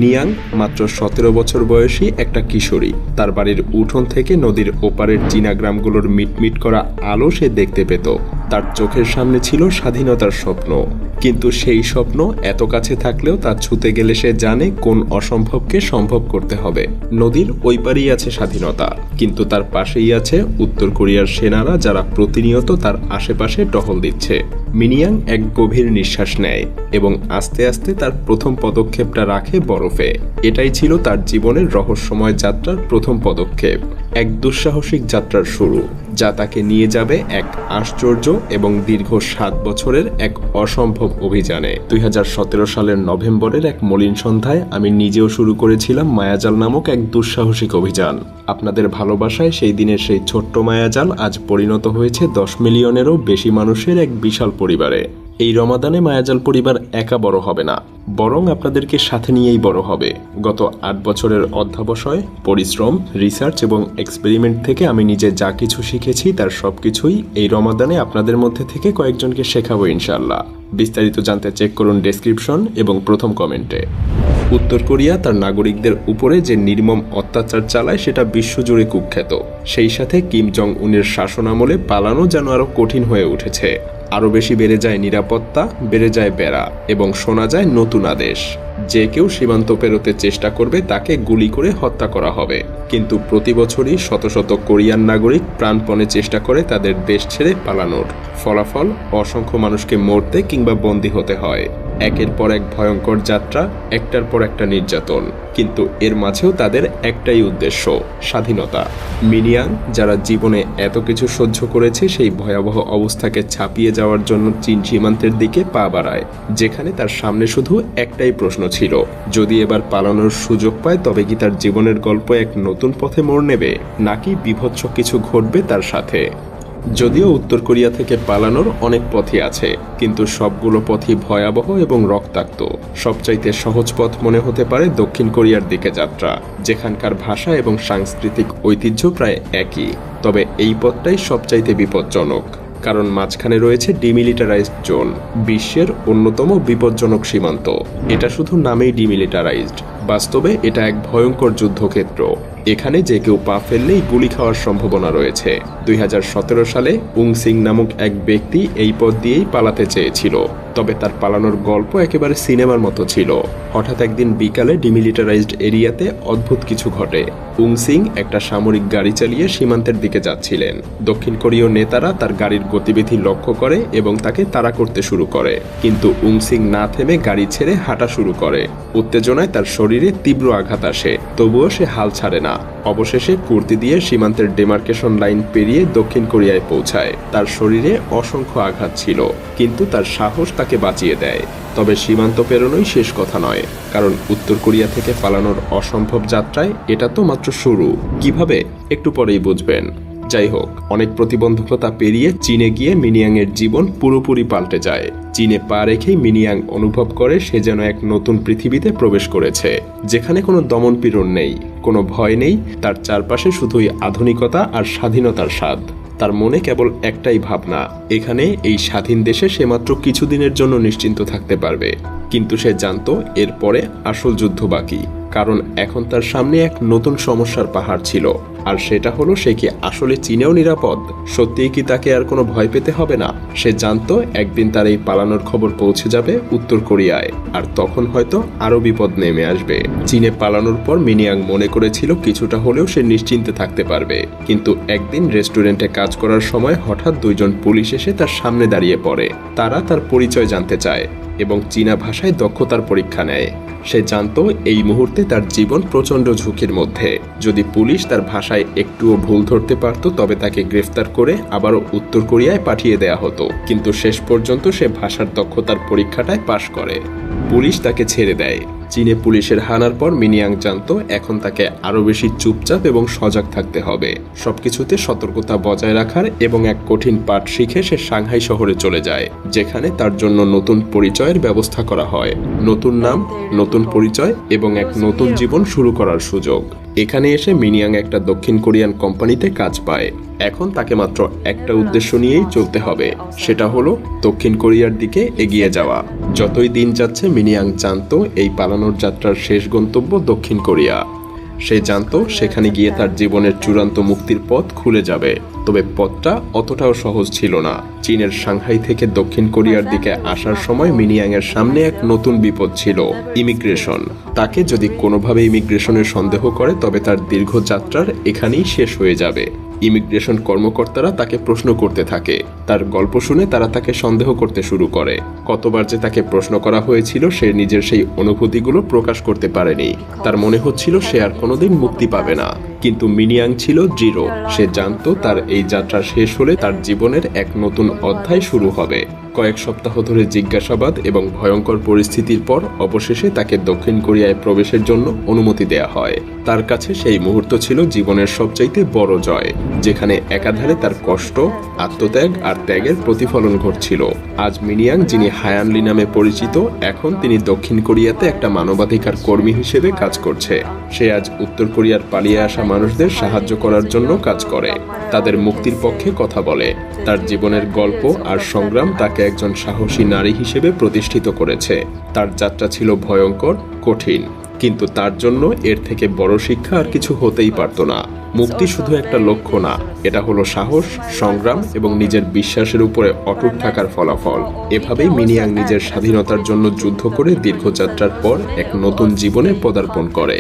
নিয়াং মাত্র 17 বছর বয়সী একটা কিশোরী। তার বাড়ির উঠোন থেকে নদীর ওপারের চীনা গ্রামগুলোর মিটমিট করা আলো সে দেখতে পেত। তার চোখের সামনে ছিল স্বাধীনতার স্বপ্ন, কিন্তু সেই স্বপ্ন এত কাছে থাকলেও তা ছুঁতে গেলে সে জানে কোন অসম্ভবকে সম্ভব করতে হবে। নদীর ওই পারেই আছে স্বাধীনতা, কিন্তু তার পাশেই আছে উত্তর কোরিয়ার সেনারা, যারা প্রতিনিয়ত তার আশেপাশে টহল দিচ্ছে। মিনিয়াং এক গভীর নিঃশ্বাস নেয় এবং আস্তে আস্তে তার প্রথম পদক্ষেপটা রাখে বরফে। এটাই ছিল তার জীবনের রহস্যময় যাত্রার প্রথম পদক্ষেপ, এক দুঃসাহসিক যাত্রার শুরু, যা তাকে নিয়ে যাবে এক আশ্চর্য এবং দীর্ঘ 7 বছরের এক অসম্ভব অভিযানে। 2017 সালের নভেম্বরের এক মলিন সন্ধ্যায় আমি নিজেও শুরু করেছিলাম মায়াজাল নামক এক দুঃসাহসিক অভিযান। আপনাদের ভালোবাসায় সেই দিনের সেই ছোট্ট মায়াজাল আজ পরিণত হয়েছে 10 মিলিয়নেরও বেশি মানুষের এক বিশাল পরিবারে। এই রমাদানে মায়াজাল পরিবার একা বড় হবে না, বরং আপনাদেরকে সাথে নিয়েই বড় হবে। গত 8 বছরের অধ্যবসায়, পরিশ্রম, রিসার্চ এবং এক্সপেরিমেন্ট থেকে আমি নিজে যা কিছু শিখেছি তার সবকিছুই এই রমাদানে আপনাদের মধ্যে থেকে কয়েকজনকে শেখাবো ইনশাআল্লাহ। বিস্তারিত জানতে চেক করুন ডেসক্রিপশন এবং প্রথম কমেন্টে। উত্তর কোরিয়া তার নাগরিকদের উপরে যে নির্মম অত্যাচার চালায় সেটা বিশ্বজুড়ে কুখ্যাত। সেই সাথে কিম জং উনের শাসনামলে পালানো যেন আরও কঠিন হয়ে উঠেছে। আরও বেশি বেড়ে যায় নিরাপত্তা, বেড়ে যায় বেড়া এবং শোনা যায় নতুন আদেশ, যে কেউ সীমান্ত পেরোতে চেষ্টা করবে তাকে গুলি করে হত্যা করা হবে। কিন্তু প্রতি বছরই শত শত কোরিয়ান নাগরিক প্রাণপণে চেষ্টা করে তাদের দেশ ছেড়ে পালানোর। ফলাফল, অসংখ্য মানুষকে মরতে কিংবা বন্দী হতে হয়। একের পর এক ভয়ঙ্কর যাত্রা, একটার পর একটা নির্যাতন, কিন্তু এর মাঝেও তাদের একটাই উদ্দেশ্য, স্বাধীনতা। মিনিয়াং, যারা জীবনে এত কিছু সহ্য করেছে, সেই ভয়াবহ অবস্থাকে ছাপিয়ে যাওয়ার জন্য চীন সীমান্তের দিকে পা বাড়ায়, যেখানে তার সামনে শুধু একটাই প্রশ্ন ছিল, যদি এবার পালানোর সুযোগ পায় তবে কি তার জীবনের গল্প এক নতুন পথে মোড় নেবে, নাকি বীভৎস কিছু ঘটবে তার সাথে। যদিও উত্তর কোরিয়া থেকে পালানোর অনেক পথই আছে, কিন্তু সবগুলো পথই ভয়াবহ এবং রক্তাক্ত। সবচাইতে সহজ পথ মনে হতে পারে দক্ষিণ কোরিয়ার দিকে যাত্রা, যেখানকার ভাষা এবং সাংস্কৃতিক ঐতিহ্য প্রায় একই। তবে এই পথটাই সবচাইতে বিপজ্জনক, কারণ মাঝখানে রয়েছে ডিমিলিটারাইজড জোন, বিশ্বের অন্যতম বিপজ্জনক সীমান্ত। এটা শুধু নামেই ডিমিলিটারাইজড, বাস্তবে এটা এক ভয়ঙ্কর যুদ্ধক্ষেত্র। এখানে যে কেউ পা ফেললেই গুলি খাওয়ার সম্ভাবনা রয়েছে। 2017 সালে উং সিং নামক এক ব্যক্তি এই পথ দিয়েই পালাতে চেয়েছিল, তবে তার পালানোর গল্প একেবারে সিনেমার মতো ছিল। হঠাৎ একদিন বিকালে ডিমিলিটারাইজড এরিয়াতে অদ্ভুত কিছু ঘটে। উং সিং একটা সামরিক গাড়ি চালিয়ে সীমান্তের দিকে যাচ্ছিলেন। দক্ষিণ কোরীয় নেতারা তার গাড়ির গতিবিধি লক্ষ্য করে এবং তাকে তাড়া করতে শুরু করে, কিন্তু উং সিং না থেমে গাড়ি ছেড়ে হাঁটা শুরু করে। উত্তেজনায় তার শরীরে তীব্র আঘাত আসে, তবুও সে হাল ছাড়ে না। অবশেষে কুর্তি দিয়ে সীমান্তের ডেমার্কেশন লাইন পেরিয়ে দক্ষিণ কোরিয়ায় পৌঁছায়। তার শরীরে অসংখ্য আঘাত ছিল, কিন্তু তার সাহস তাকে বাঁচিয়ে দেয়। তবে সীমান্ত পেরোনোই শেষ কথা নয়, কারণ উত্তর কোরিয়া থেকে পালানোর অসম্ভব যাত্রায় এটা তো মাত্র শুরু। কিভাবে, একটু পরেই বুঝবেন। যাই হোক, অনেক প্রতিবন্ধকতা পেরিয়ে চীনে গিয়ে মিনিয়াংয়ের জীবন পুরোপুরি পাল্টে যায়। চীনে পা রেখেই মিনিয়াং অনুভব করে সে যেন এক নতুন পৃথিবীতে প্রবেশ করেছে, যেখানে কোনো দমনপীড়ন নেই, কোনো ভয় নেই। তার চারপাশে শুধুই আধুনিকতা আর স্বাধীনতার স্বাদ। তার মনে কেবল একটাই ভাবনা, এখানে এই স্বাধীন দেশে সে মাত্র কিছুদিনের জন্য নিশ্চিন্ত থাকতে পারবে। কিন্তু সে জানতো এরপরে আসল যুদ্ধ বাকি, কারণ এখন তার সামনে এক নতুন সমস্যার পাহাড় ছিল। আর সেটা হলো, সে কি আসলে চীনেও নিরাপদ? সত্যিই কি তাকে আর কোনো ভয় পেতে হবে না? সে জানতো একদিন তার এই পালানোর খবর পৌঁছে যাবে উত্তর কোরিয়ায়, আর তখন হয়তো আরো বিপদ নেমে আসবে। চীনে পালানোর পর মিনিয়াং মনে করেছিল কিছুটা হলেও সে নিশ্চিন্তে থাকতে পারবে, কিন্তু একদিন রেস্টুরেন্টে কাজ করার সময় হঠাৎ 2 জন পুলিশ এসে তার সামনে দাঁড়িয়ে পড়ে। তারা তার পরিচয় জানতে চায় এবং চীনা ভাষায় দক্ষতার পরীক্ষা নেয়। সে জানতো এই মুহূর্তে তার জীবন প্রচণ্ড ঝুঁকির মধ্যে। যদি পুলিশ তার ভাষায় একটুও ভুল ধরতে পারত তবে তাকে গ্রেফতার করে আবারও উত্তর কোরিয়ায় পাঠিয়ে দেয়া হতো। কিন্তু শেষ পর্যন্ত সে ভাষার দক্ষতার পরীক্ষাটায় পাশ করে। পুলিশ তাকে ছেড়ে দেয়। চীনে পুলিশের হানার পর মিনিয়াং জানতো এখন তাকে আরো বেশি চুপচাপ এবং সজাগ থাকতে হবে, সবকিছুতে সতর্কতা বজায় রাখার, এবং এক কঠিন পাঠ শিখে সে সাংহাই শহরে চলে যায়, যেখানে তার জন্য নতুন পরিচয়ের ব্যবস্থা করা হয়। নতুন নাম, নতুন পরিচয় এবং এক নতুন জীবন শুরু করার সুযোগ। এখানে এসে মিনিয়াং একটা দক্ষিণ কোরিয়ান কোম্পানিতে কাজ পায়। এখন তাকে মাত্র একটা উদ্দেশ্য নিয়েই চলতে হবে, সেটা হলো দক্ষিণ কোরিয়ার দিকে এগিয়ে যাওয়া। যতই দিন যাচ্ছে মিনিয়াং জানতো এই পালানোর যাত্রার শেষ গন্তব্য দক্ষিণ কোরিয়া। সে জানতো সেখানে গিয়ে তার জীবনের চূড়ান্ত মুক্তির পথ খুলে যাবে। তবে পথটা অতটাও সহজ ছিল না। চীনের সাংহাই থেকে দক্ষিণ কোরিয়ার দিকে আসার সময় মিনিয়াংয়ের সামনে এক নতুন বিপদ ছিল, ইমিগ্রেশন। তাকে যদি কোনোভাবে ইমিগ্রেশনের সন্দেহ করে তবে তার দীর্ঘ যাত্রার এখানেই শেষ হয়ে যাবে। ইমিগ্রেশন কর্মকর্তারা তাকে প্রশ্ন করতে থাকে। তার গল্প শুনে তারা তাকে সন্দেহ করতে শুরু করে। কতবার যে তাকে প্রশ্ন করা হয়েছিল সে নিজের সেই অনুভূতিগুলো প্রকাশ করতে পারেনি। তার মনে হচ্ছিল সে আর কোনোদিন মুক্তি পাবে না। কিন্তু মিনিয়াং ছিল দৃঢ়। সে জানতো তার এই যাত্রা শেষ হলে তার জীবনের এক নতুন অধ্যায় শুরু হবে। কয়েক সপ্তাহ ধরে জিজ্ঞাসাবাদ এবং ভয়ঙ্কর পরিস্থিতির পর অবশেষে তাকে দক্ষিণ কোরিয়ায় প্রবেশের জন্য অনুমতি দেয়া হয়। তার কাছে সেই মুহূর্ত ছিল জীবনের সবচাইতে বড় জয়, যেখানে একাধারে তার কষ্ট, আত্মত্যাগ আর ত্যাগের প্রতিফলন ঘটছিল। আজ মিনিয়াং, যিনি হায়ানলি নামে পরিচিত, এখন তিনি দক্ষিণ কোরিয়াতে একটা মানবাধিকার কর্মী হিসেবে কাজ করছে। সে আজ উত্তর কোরিয়ার পালিয়ে আসা মানুষদের সাহায্য করার জন্য কাজ করে, তাদের মুক্তির পক্ষে কথা বলে। তার জীবনের গল্প আর সংগ্রাম তাকে একজন সাহসী নারী হিসেবে প্রতিষ্ঠিত করেছে। তার যাত্রা ছিল ভয়ঙ্কর, কঠিন, কিন্তু তার জন্য এর থেকে বড় শিক্ষা আর কিছু হতেই পারত না। মুক্তি শুধু একটা লক্ষ্য না, এটা হলো সাহস, সংগ্রাম এবং নিজের বিশ্বাসের উপরে অটুট থাকার ফলাফল। এভাবেই মিনিয়াং নিজের স্বাধীনতার জন্য যুদ্ধ করে দীর্ঘ যাত্রার পর এক নতুন জীবনে পদার্পণ করে।